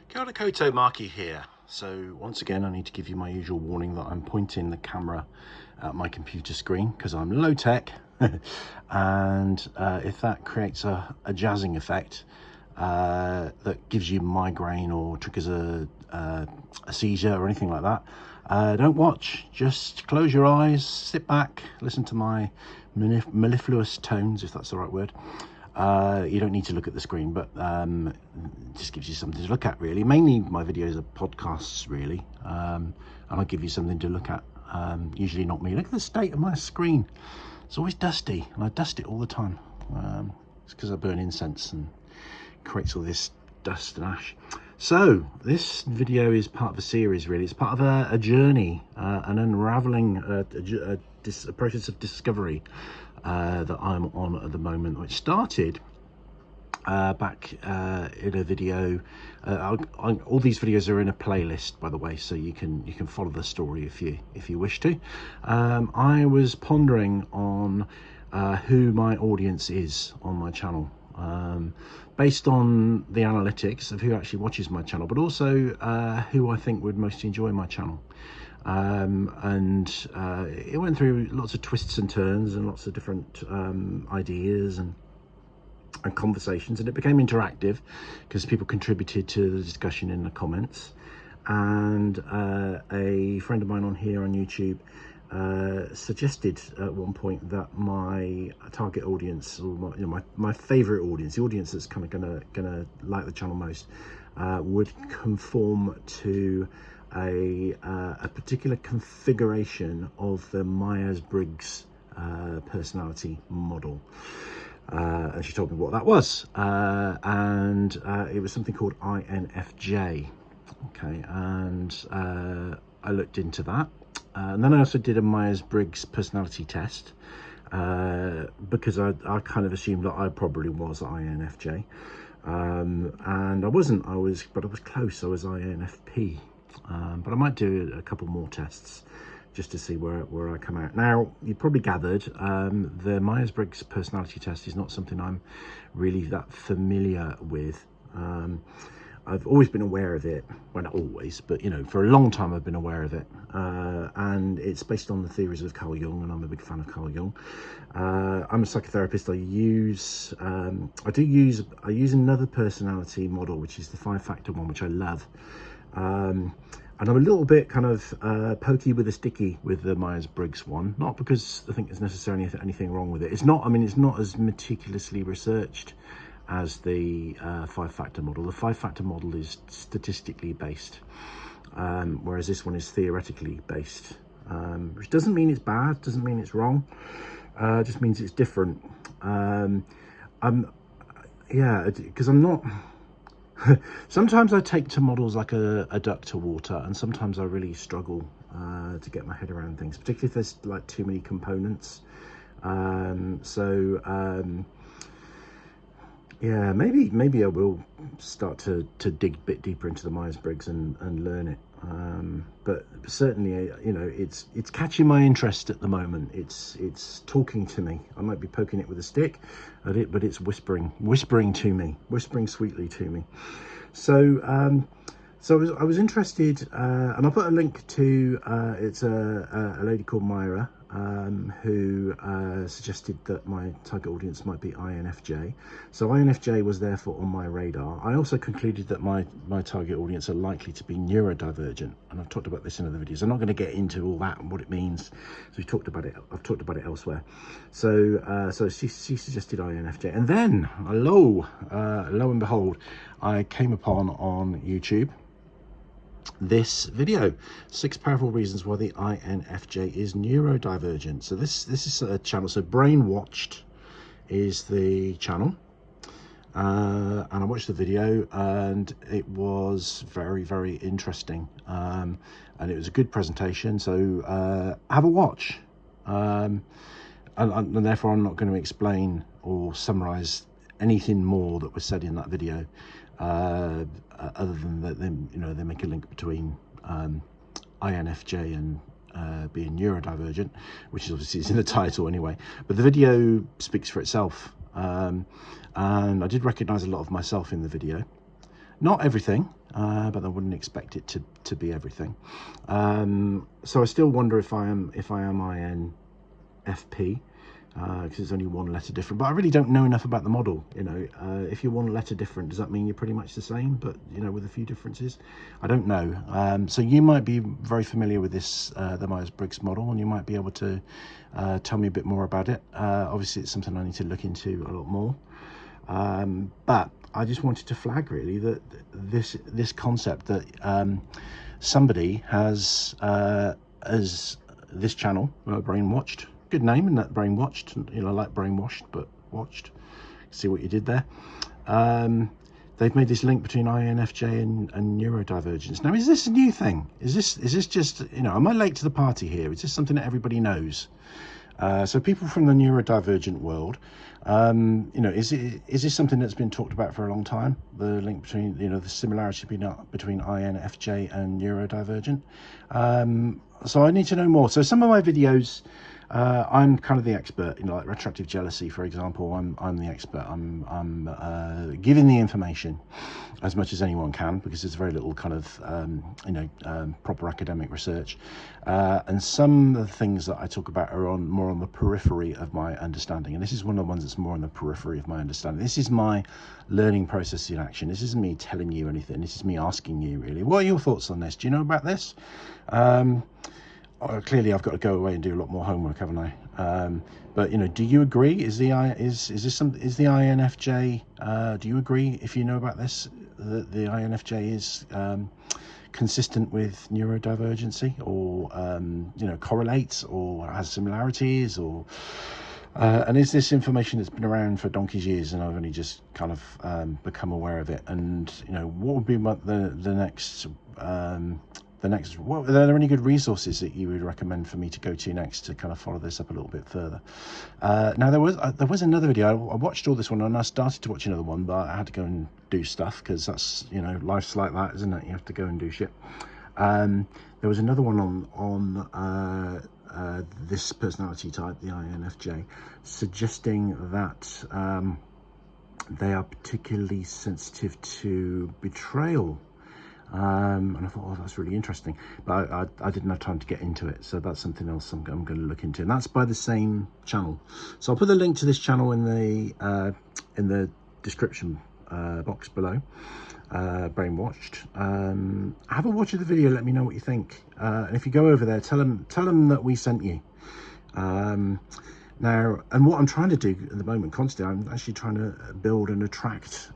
Kia ora koutou, Markie here. So once again, I need to give you my usual warning that I'm pointing the camera at my computer screen because I'm low tech, and if that creates a jazzing effect that gives you migraine or triggers a seizure or anything like that, don't watch. Just close your eyes, sit back, listen to my mellifluous tones, if that's the right word. You don't need to look at the screen, but it just gives you something to look at, really. Mainly my videos are podcasts, really, and I'll give you something to look at. Usually not me. Look at the state of my screen. It's always dusty, and I dust it all the time. It's because I burn incense and creates all this dust and ash. So this video is part of a series, really. It's part of a journey, an unraveling, a process of discovery that I'm on at the moment, which started back in a video. All these videos are in a playlist, by the way, so you can follow the story if you wish to. I was pondering on who my audience is on my channel, based on the analytics of who actually watches my channel, but also who I think would most enjoy my channel. It went through lots of twists and turns and lots of different ideas and conversations, and it became interactive because people contributed to the discussion in the comments. And a friend of mine on here on YouTube suggested at one point that my target audience, or my favorite audience, the audience that's kind of gonna like the channel most, would conform to a particular configuration of the Myers-Briggs personality model. And she told me what that was, and it was something called INFJ. Okay, and I looked into that, and then I also did a Myers-Briggs personality test, because I kind of assumed that I probably was INFJ, and I wasn't. But I was close. I was INFP, but I might do a couple more tests just to see where I come out. Now, you probably gathered, the Myers-Briggs personality test is not something I'm really that familiar with. I've always been aware of it. Well, not always, but for a long time I've been aware of it. And it's based on the theories of Carl Jung, and I'm a big fan of Carl Jung. I'm a psychotherapist. I use another personality model, which is the 5-factor one, which I love. And I'm a little bit kind of pokey with a sticky with the Myers-Briggs one, not because I think there's necessarily anything wrong with it. It's not as meticulously researched as the 5-factor model. The 5-factor model is statistically based, whereas this one is theoretically based, which doesn't mean it's bad, doesn't mean it's wrong, just means it's different. Yeah, because I'm not... Sometimes I take to models like a duck to water, and sometimes I really struggle to get my head around things, particularly if there's like too many components. Yeah, maybe I will start to dig a bit deeper into the Myers-Briggs and learn it. But certainly, it's catching my interest at the moment. It's talking to me. I might be poking it with a stick at it, but it's whispering to me, whispering sweetly to me. So I was interested, and I'll put a link to it's a lady called Myra, who suggested that my target audience might be INFJ. So INFJ was therefore on my radar. I also concluded that my target audience are likely to be neurodivergent, and I've talked about this in other videos. I'm not going to get into all that and what it means. So I've talked about it elsewhere. So she suggested INFJ, and then lo and behold, I came upon on YouTube this video: 6 powerful reasons why the INFJ is neurodivergent. So this is a channel. So Brainwatched is the channel, and I watched the video, and it was very, very interesting, and it was a good presentation. So have a watch, and therefore I'm not going to explain or summarize anything more that was said in that video, other than that they make a link between INFJ and being neurodivergent, which is obviously in the title anyway. But the video speaks for itself, and I did recognize a lot of myself in the video. Not everything, but I wouldn't expect it to be everything. So I still wonder if I am INFP, because it's only one letter different. But I really don't know enough about the model. You know, if you're one letter different, does that mean you're pretty much the same, but you know, with a few differences? I don't know. So you might be very familiar with this, the Myers-Briggs model, and you might be able to tell me a bit more about it. Obviously, it's something I need to look into a lot more. But I just wanted to flag really that this concept that somebody has as this channel, Brainwatched, good name, and that Brainwatched, you know, like brainwashed but watched. See what you did there. They've made this link between INFJ and neurodivergence. Now, is this a new thing? Is this just, you know, am I late to the party here? Is this something that everybody knows? So people from the neurodivergent world, you know, is this something that's been talked about for a long time? The link between, you know, the similarity between INFJ and neurodivergent. So I need to know more. So some of my videos, I'm kind of the expert, you know, like retroactive jealousy, for example. I'm the expert. I'm giving the information as much as anyone can, because there's very little kind of you know, proper academic research, and some of the things that I talk about are more on the periphery of my understanding, and this is one of the ones that's more on the periphery of my understanding. This is my learning process in action. This isn't me telling you anything. This is me asking you, really, what are your thoughts on this? Do you know about this? Clearly I've got to go away and do a lot more homework, haven't I? But you know, do you agree? Is the INFJ, do you agree, if you know about this, that the INFJ is consistent with neurodivergency, or you know, correlates or has similarities, or and is this information that's been around for donkey's years and I've only just kind of become aware of it? And you know, what would be the next what, are there any good resources that you would recommend for me to go to next to kind of follow this up a little bit further? Now there was another video. I watched all this one, and I started to watch another one, but I had to go and do stuff, because that's, you know, life's like that, isn't it? You have to go and do shit. There was another one on this personality type, the INFJ, suggesting that they are particularly sensitive to betrayal. And I thought, oh, that's really interesting, but I didn't have time to get into it, so that's something else I'm going to look into, and that's by the same channel. So I'll put the link to this channel in the description box below. Brainwatched. Have a watch of the video, let me know what you think, and if you go over there, tell them that we sent you. Now, and what I'm trying to do at the moment constantly, I'm actually trying to build and attract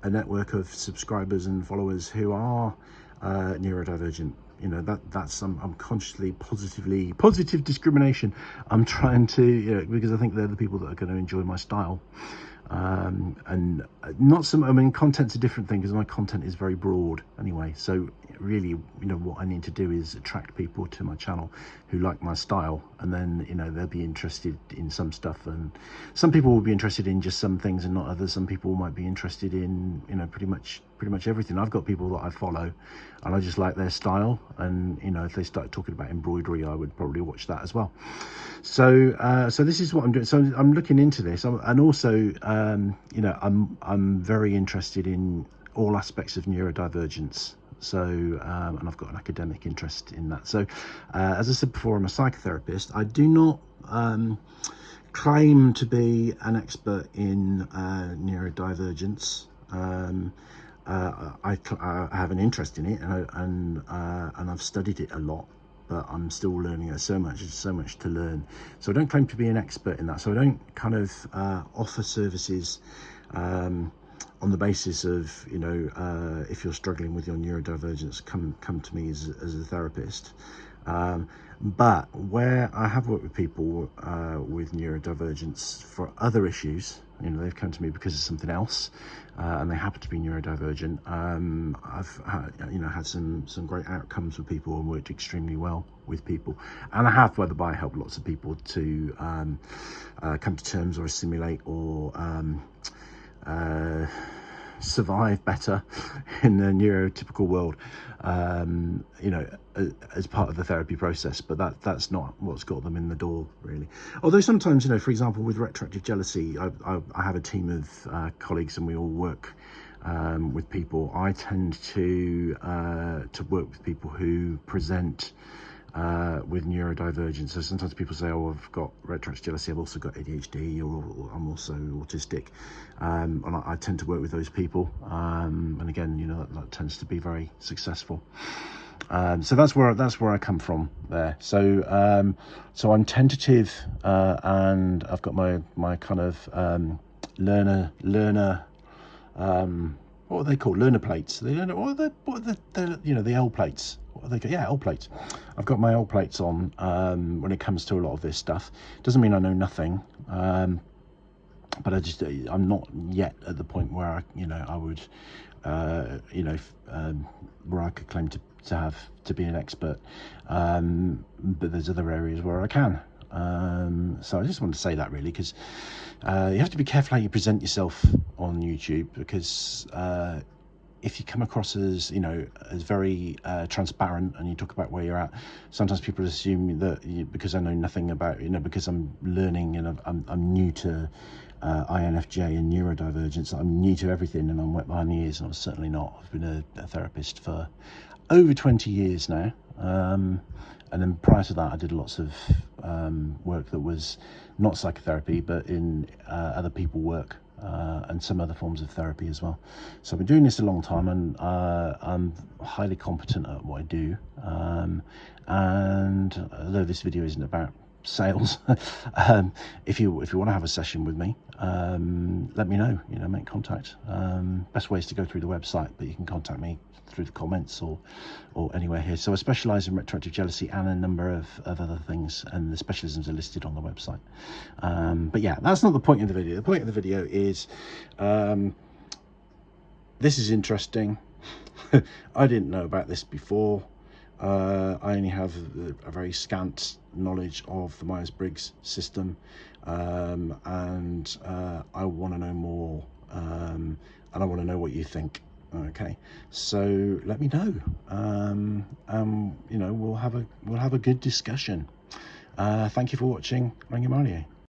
a network of subscribers and followers who are neurodivergent. You know, that's I'm consciously positive discrimination. I'm trying to, you know, because I think they're the people that are going to enjoy my style. And not some, I mean, content's a different thing, because my content is very broad anyway. So really, you know, what I need to do is attract people to my channel who like my style, and then, you know, they'll be interested in some stuff, and some people will be interested in just some things and not others. Some people might be interested in, you know, pretty much everything. I've got people that I follow and I just like their style, and you know, if they start talking about embroidery, I would probably watch that as well. So so this is what I'm doing. So I'm looking into this, and also you know, I'm very interested in all aspects of neurodivergence. So and I've got an academic interest in that. So as I said before, I'm a psychotherapist. I do not claim to be an expert in neurodivergence. I have an interest in it, and I've studied it a lot, but I'm still learning. There's so much to learn. So I don't claim to be an expert in that. So I don't kind of offer services on the basis of, you know, if you're struggling with your neurodivergence, come to me as a therapist. But where I have worked with people with neurodivergence for other issues, you know, they've come to me because of something else, and they happen to be neurodivergent. I've you know, had some great outcomes with people and worked extremely well with people, and I have, by the by, helped lots of people to come to terms or assimilate or survive better in the neurotypical world, you know, as part of the therapy process. But that's not what's got them in the door, really. Although sometimes, you know, for example, with retroactive jealousy, I have a team of colleagues, and we all work with people. I tend to work with people who present with neurodivergence. So sometimes people say, oh, I've got retroactive jealousy, I've also got ADHD, or I'm also autistic, and I tend to work with those people, and again, you know, that tends to be very successful. So that's where I come from there. So so I'm tentative, and I've got my kind of learner what are they called? Learner plates. They learn what are the you know, the L plates. What are they called? Yeah, L plates. I've got my L plates on when it comes to a lot of this stuff. Doesn't mean I know nothing, but I'm not yet at the point where I would where I could claim to be an expert. But there's other areas where I can. So I just want to say that, really, because you have to be careful how you present yourself on YouTube, because if you come across as, as very transparent, and you talk about where you're at, sometimes people assume that because I know nothing about, because I'm learning and I'm new to INFJ and neurodivergence, I'm new to everything and I'm wet behind the ears, and I'm certainly not. I've been a therapist for over 20 years now. And then prior to that, I did lots of work that was not psychotherapy, but in other people work, and some other forms of therapy as well. So I've been doing this a long time, and I'm highly competent at what I do. And although this video isn't about sales, if you want to have a session with me, let me know. Make contact. Best way is to go through the website, but you can contact me through the comments or anywhere here. So I specialize in retroactive jealousy and a number of other things, and the specialisms are listed on the website. But yeah, that's not the point of the video. The point of the video is this is interesting. I didn't know about this before. I only have a very scant knowledge of the Myers-Briggs system, and I want to know more, and I want to know what you think. Okay, so let me know. We'll have a good discussion. Thank you for watching. Rangimarie.